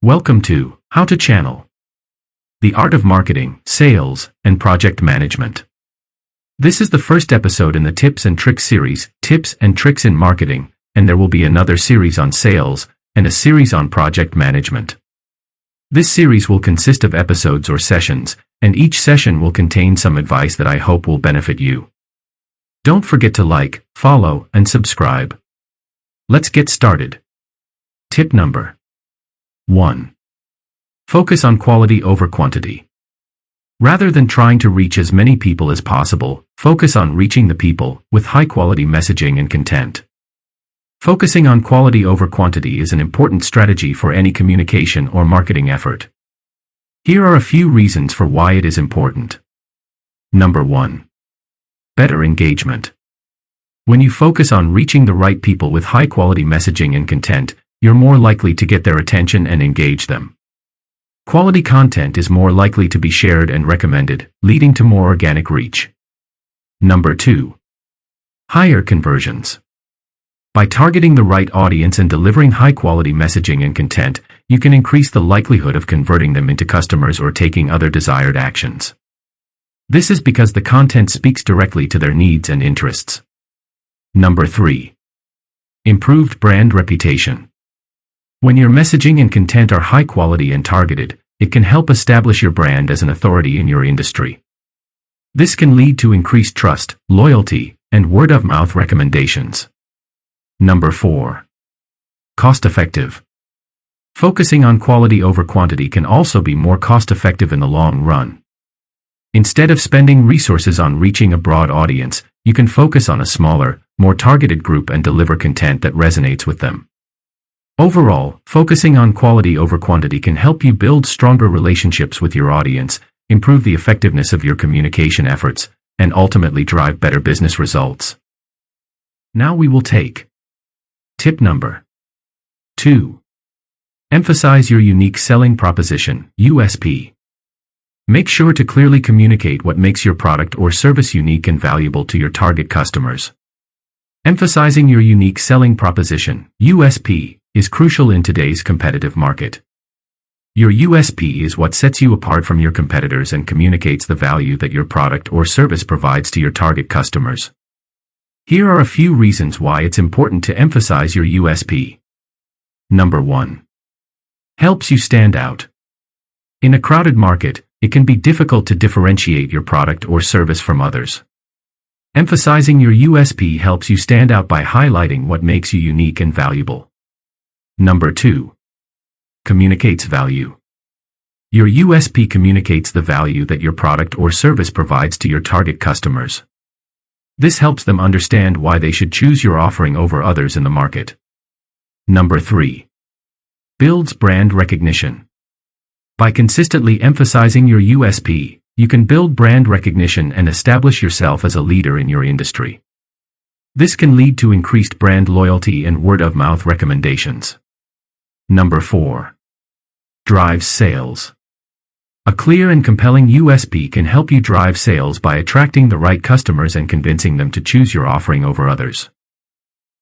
Welcome to How to Channel: The Art of Marketing, Sales, and Project Management. This is the first episode in the Tips and Tricks series, Tips and Tricks in Marketing, and there will be another series on sales and a series on project management. This series will consist of episodes or sessions, and each session will contain some advice that I hope will benefit you. Don't forget to like, follow, and subscribe. Let's get started. Tip number 1. Focus on quality over quantity. Rather than trying to reach as many people as possible, focus on reaching the people with high-quality messaging and content. Focusing on quality over quantity is an important strategy for any communication or marketing effort. Here are a few reasons for why it is important. Number 1. Better engagement. When you focus on reaching the right people with high-quality messaging and content, you're more likely to get their attention and engage them. Quality content is more likely to be shared and recommended, leading to more organic reach. Number 2. Higher conversions. By targeting the right audience and delivering high-quality messaging and content, you can increase the likelihood of converting them into customers or taking other desired actions. This is because the content speaks directly to their needs and interests. Number 3. Improved brand reputation. When your messaging and content are high quality and targeted, it can help establish your brand as an authority in your industry. This can lead to increased trust, loyalty, and word-of-mouth recommendations. Number 4. Cost-effective. Focusing on quality over quantity can also be more cost-effective in the long run. Instead of spending resources on reaching a broad audience, you can focus on a smaller, more targeted group and deliver content that resonates with them. Overall, focusing on quality over quantity can help you build stronger relationships with your audience, improve the effectiveness of your communication efforts, and ultimately drive better business results. Now we will take tip number 2. Emphasize your unique selling proposition, USP. Make sure to clearly communicate what makes your product or service unique and valuable to your target customers. Emphasizing your unique selling proposition, USP, is crucial in today's competitive market. Your USP is what sets you apart from your competitors and communicates the value that your product or service provides to your target customers. Here are a few reasons why it's important to emphasize your USP. Number 1. Helps you stand out. In a crowded market, it can be difficult to differentiate your product or service from others. Emphasizing your USP helps you stand out by highlighting what makes you unique and valuable. Number 2. Communicates value. Your USP communicates the value that your product or service provides to your target customers. This helps them understand why they should choose your offering over others in the market. Number 3. Builds brand recognition. By consistently emphasizing your USP, you can build brand recognition and establish yourself as a leader in your industry. This can lead to increased brand loyalty and word-of-mouth recommendations. Number 4. Drives sales. A clear and compelling USP can help you drive sales by attracting the right customers and convincing them to choose your offering over others.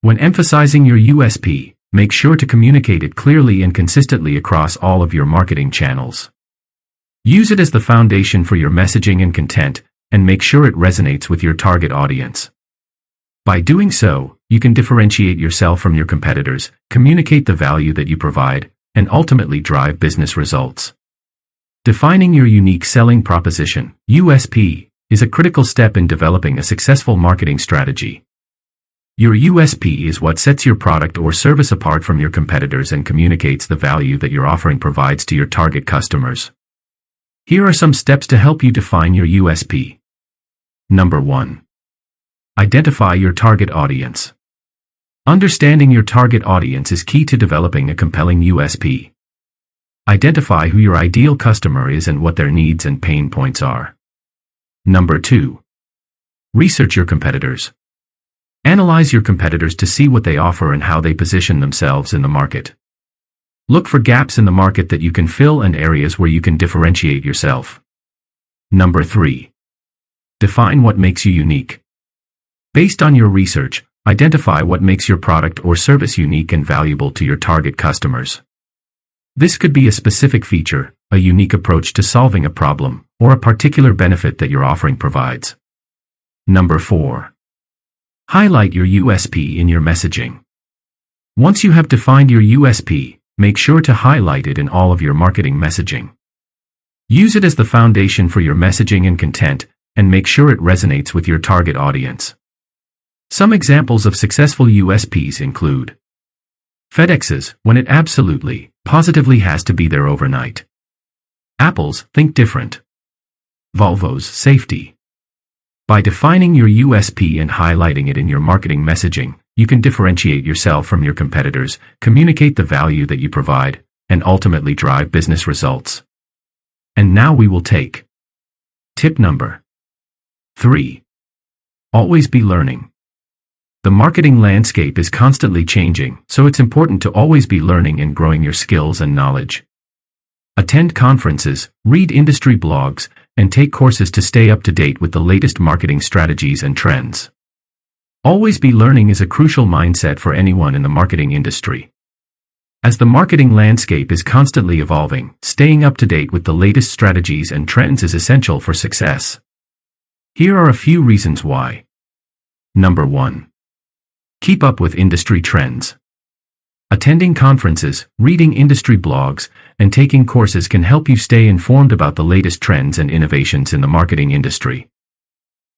When emphasizing your USP, make sure to communicate it clearly and consistently across all of your marketing channels. Use it as the foundation for your messaging and content, and make sure it resonates with your target audience. By doing so, you can differentiate yourself from your competitors, communicate the value that you provide, and ultimately drive business results. Defining your unique selling proposition, USP, is a critical step in developing a successful marketing strategy. Your USP is what sets your product or service apart from your competitors and communicates the value that your offering provides to your target customers. Here are some steps to help you define your USP. Number 1. Identify your target audience. Understanding your target audience is key to developing a compelling USP. Identify who your ideal customer is and what their needs and pain points are. Number 2. Research your competitors. Analyze your competitors to see what they offer and how they position themselves in the market. Look for gaps in the market that you can fill and areas where you can differentiate yourself. Number 3. Define what makes you unique. Based on your research, identify what makes your product or service unique and valuable to your target customers. This could be a specific feature, a unique approach to solving a problem, or a particular benefit that your offering provides. Number 4. Highlight your USP in your messaging. Once you have defined your USP, make sure to highlight it in all of your marketing messaging. Use it as the foundation for your messaging and content, and make sure it resonates with your target audience. Some examples of successful USPs include FedEx's, when it absolutely, positively has to be there overnight. Apple's, think different. Volvo's, safety. By defining your USP and highlighting it in your marketing messaging, you can differentiate yourself from your competitors, communicate the value that you provide, and ultimately drive business results. And now we will take tip number 3. Always be learning. The marketing landscape is constantly changing, so it's important to always be learning and growing your skills and knowledge. Attend conferences, read industry blogs, and take courses to stay up to date with the latest marketing strategies and trends. Always be learning is a crucial mindset for anyone in the marketing industry. As the marketing landscape is constantly evolving, staying up to date with the latest strategies and trends is essential for success. Here are a few reasons why. Number 1. Keep up with industry trends. Attending conferences, reading industry blogs, and taking courses can help you stay informed about the latest trends and innovations in the marketing industry.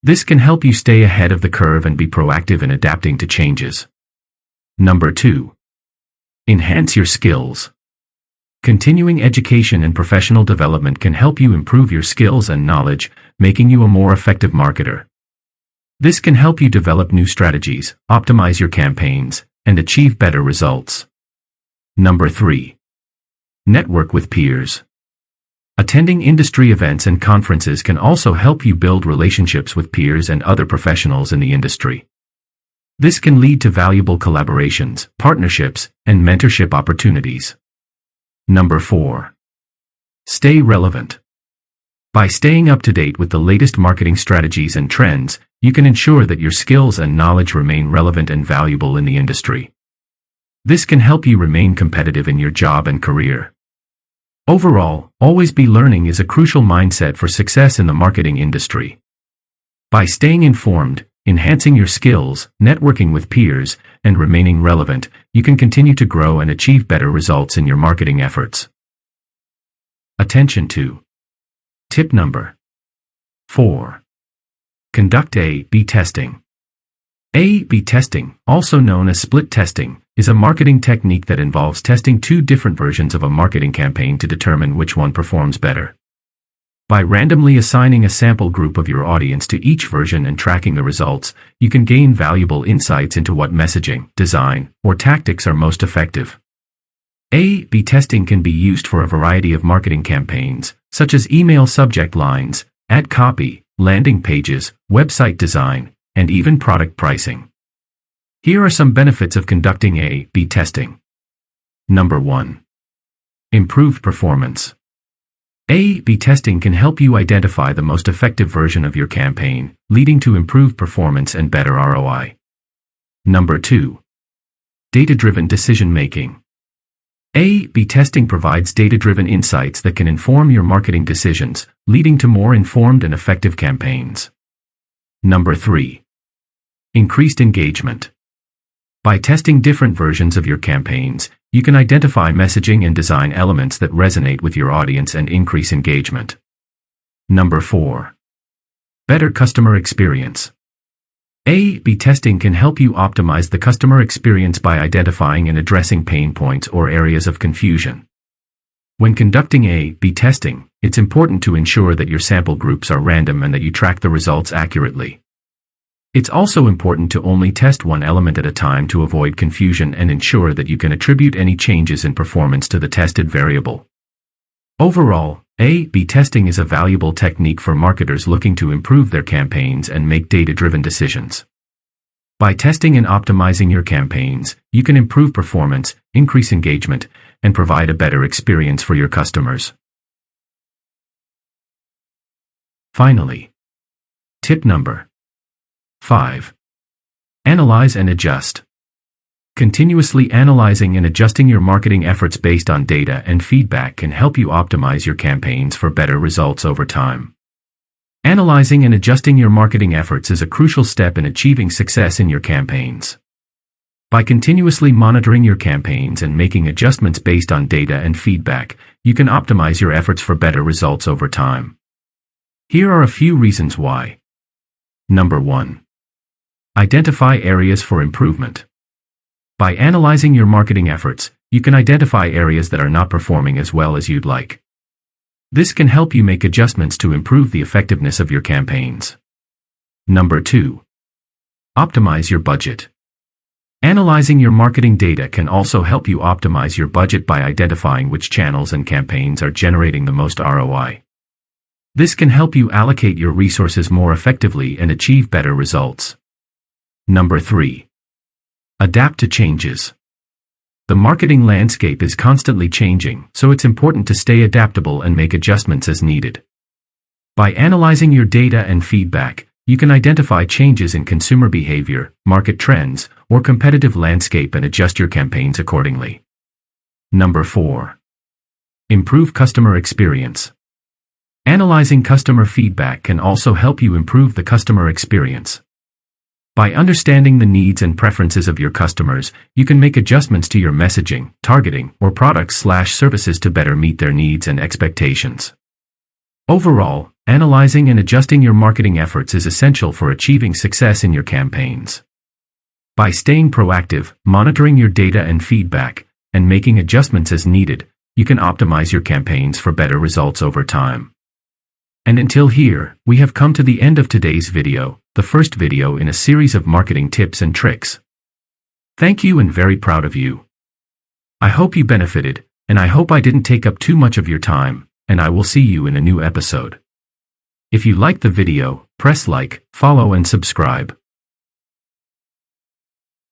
This can help you stay ahead of the curve and be proactive in adapting to changes. Number 2. Enhance your skills. Continuing education and professional development can help you improve your skills and knowledge, making you a more effective marketer. This can help you develop new strategies, optimize your campaigns, and achieve better results. Number 3. Network with peers. Attending industry events and conferences can also help you build relationships with peers and other professionals in the industry. This can lead to valuable collaborations, partnerships, and mentorship opportunities. Number 4. Stay relevant. By staying up to date with the latest marketing strategies and trends, you can ensure that your skills and knowledge remain relevant and valuable in the industry. This can help you remain competitive in your job and career. Overall, always be learning is a crucial mindset for success in the marketing industry. By staying informed, enhancing your skills, networking with peers, and remaining relevant, you can continue to grow and achieve better results in your marketing efforts. Attention to tip number 4. Conduct A/B testing. A/B testing, also known as split testing, is a marketing technique that involves testing two different versions of a marketing campaign to determine which one performs better. By randomly assigning a sample group of your audience to each version and tracking the results, you can gain valuable insights into what messaging, design, or tactics are most effective. A/B testing can be used for a variety of marketing campaigns, such as email subject lines, ad copy, landing pages, website design, and even product pricing. Here are some benefits of conducting A/B testing. Number 1. Improved performance. A/B testing can help you identify the most effective version of your campaign, leading to improved performance and better ROI. Number 2. Data-driven decision-making. A/B testing provides data-driven insights that can inform your marketing decisions, leading to more informed and effective campaigns. Number 3. Increased engagement. By testing different versions of your campaigns, you can identify messaging and design elements that resonate with your audience and increase engagement. Number 4. Better customer experience. A/B testing can help you optimize the customer experience by identifying and addressing pain points or areas of confusion. When conducting A/B testing, it's important to ensure that your sample groups are random and that you track the results accurately. It's also important to only test one element at a time to avoid confusion and ensure that you can attribute any changes in performance to the tested variable. Overall, A/B testing is a valuable technique for marketers looking to improve their campaigns and make data-driven decisions. By testing and optimizing your campaigns, you can improve performance, increase engagement, and provide a better experience for your customers. Finally, tip number 5. Analyze and adjust. Continuously analyzing and adjusting your marketing efforts based on data and feedback can help you optimize your campaigns for better results over time. Analyzing and adjusting your marketing efforts is a crucial step in achieving success in your campaigns. By continuously monitoring your campaigns and making adjustments based on data and feedback, you can optimize your efforts for better results over time. Here are a few reasons why. Number 1. Identify areas for improvement. By analyzing your marketing efforts, you can identify areas that are not performing as well as you'd like. This can help you make adjustments to improve the effectiveness of your campaigns. Number 2. Optimize your budget. Analyzing your marketing data can also help you optimize your budget by identifying which channels and campaigns are generating the most ROI. This can help you allocate your resources more effectively and achieve better results. Number 3. Adapt to changes. The marketing landscape is constantly changing, so it's important to stay adaptable and make adjustments as needed. By analyzing your data and feedback, you can identify changes in consumer behavior, market trends, or competitive landscape and adjust your campaigns accordingly. Number 4. Improve customer experience. Analyzing customer feedback can also help you improve the customer experience. By understanding the needs and preferences of your customers, you can make adjustments to your messaging, targeting, or products/services to better meet their needs and expectations. Overall, analyzing and adjusting your marketing efforts is essential for achieving success in your campaigns. By staying proactive, monitoring your data and feedback, and making adjustments as needed, you can optimize your campaigns for better results over time. And until here, we have come to the end of today's video, the first video in a series of marketing tips and tricks. Thank you and very proud of you. I hope you benefited, and I hope I didn't take up too much of your time, and I will see you in a new episode. If you liked the video, press like, follow and subscribe.